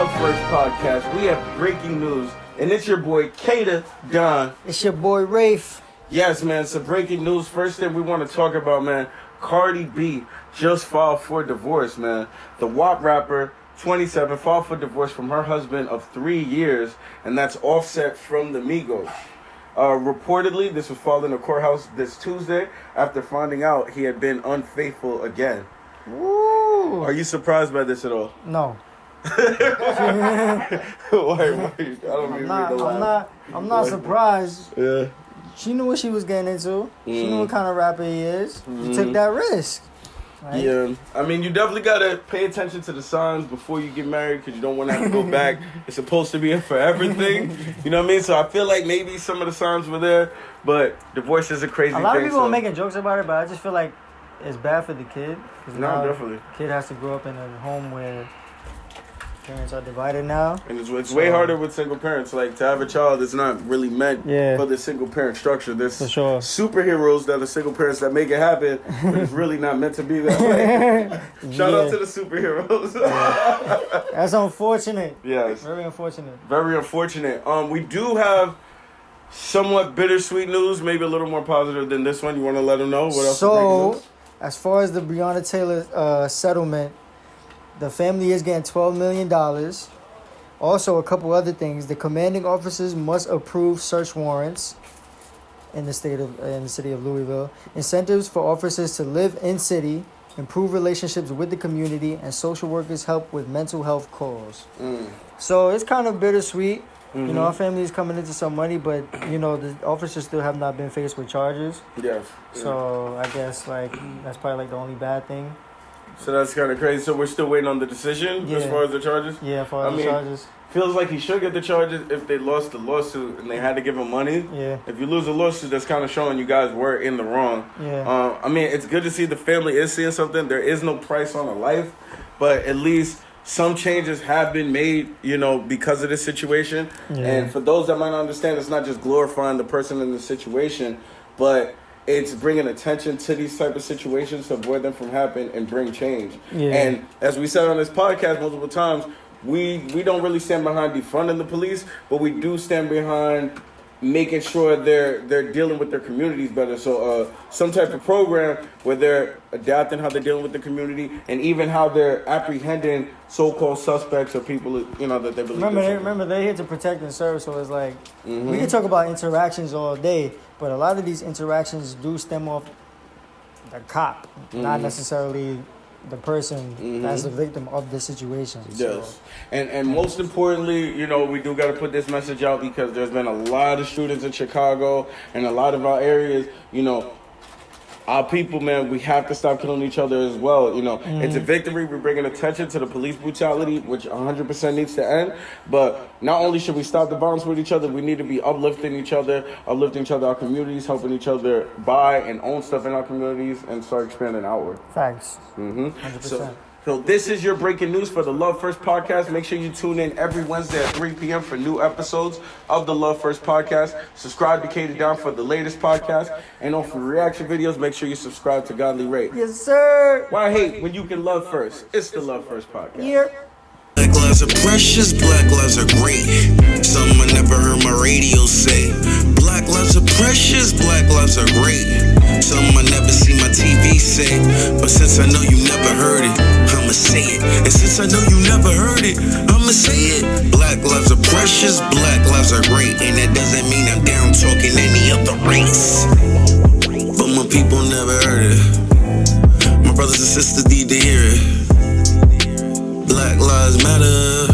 Love First podcast. We have breaking news, and it's your boy Kata Don. It's your boy Wraith. Yes, man. So breaking news. First thing we want to talk about, man. Cardi B just filed for divorce, man. The WAP rapper, 27, filed for divorce from her husband of 3 years, and that's Offset from the Migos. Reportedly, this was filed in the courthouse this Tuesday after finding out he had been unfaithful again. Woo! Are you surprised by this at all? No. Why? I'm not surprised. Yeah. She knew what she was getting into. She knew what kind of rapper he is. She took that risk. Right? Yeah, I mean, you definitely gotta pay attention to the signs before you get married because you don't want to have to go back. It's supposed to be in for everything, you know what I mean? So I feel like maybe some of the signs were there, but divorce is a crazy thing. A lot of people are making jokes about it, but I just feel like it's bad for the kid. No, definitely. The kid has to grow up in a home where parents are divided now. And it's way harder with single parents. Like, to have a child is not really meant for the single parent structure. There's superheroes that are single parents that make it happen, but it's really not meant to be that way. Shout out to the superheroes. That's unfortunate. Yes. Very unfortunate. Very unfortunate. We do have somewhat bittersweet news, maybe a little more positive than this one. You want to let them know what else? So, as far as the Breonna Taylor settlement, the family is getting $12 million. Also, a couple other things. The commanding officers must approve search warrants in the city of Louisville. Incentives for officers to live in city, improve relationships with the community, and social workers help with mental health calls. So it's kind of bittersweet. You know, our family is coming into some money, but, you know, the officers still have not been faced with charges. Yes. So I guess, like, that's probably, like, the only bad thing. So that's kind of crazy. So we're still waiting on the decision as far as the charges? Yeah, as far as the charges. Feels like he should get the charges if they lost the lawsuit and they had to give him money. Yeah. If you lose a lawsuit, that's kind of showing you guys were in the wrong. Yeah. I mean, it's good to see the family is seeing something. There is no price on a life, but at least some changes have been made, you know, because of this situation. Yeah. And for those that might not understand, it's not just glorifying the person in the situation, but it's bringing attention to these type of situations to avoid them from happening and bring change. Yeah. And as we said on this podcast multiple times, we don't really stand behind defunding the police, but we do stand behind making sure they're dealing with their communities better. So some type of program where they're adapting how they're dealing with the community and even how they're apprehending so-called suspects or people, you know, that they believe. Remember, they're here to protect and serve. So it's like we can talk about interactions all day, but a lot of these interactions do stem off the cop, not necessarily the person that's the victim of the situation. Yes. So. And most importantly, you know, we do got to put this message out because there's been a lot of shootings in Chicago and a lot of our areas, you know, our people, man, we have to stop killing each other as well. You know, it's a victory. We're bringing attention to the police brutality, which 100% needs to end. But not only should we stop the violence with each other, we need to be uplifting each other, our communities, helping each other buy and own stuff in our communities, and start expanding outward. Thanks. 100%. So this is your breaking news for the Love First podcast. Make sure you tune in every Wednesday at 3 p.m. for new episodes of the Love First podcast. Subscribe to Kata Down for the latest podcast. And for reaction videos, make sure you subscribe to Godly Wraith. Yes, sir. Why hate when you can love first? It's the Love First podcast. Yeah. Black lives are precious, black lives are great. Something I never heard my radio say. Black lives are precious, black lives are great. Something I never see my TV say. But since I know you never heard it, I'ma say it. And since I know you never heard it, I'ma say it. Black lives are precious, black lives are great. And that doesn't mean I'm down talking any other race. But my people never heard it. My brothers and sisters need to hear it. Black lives matter.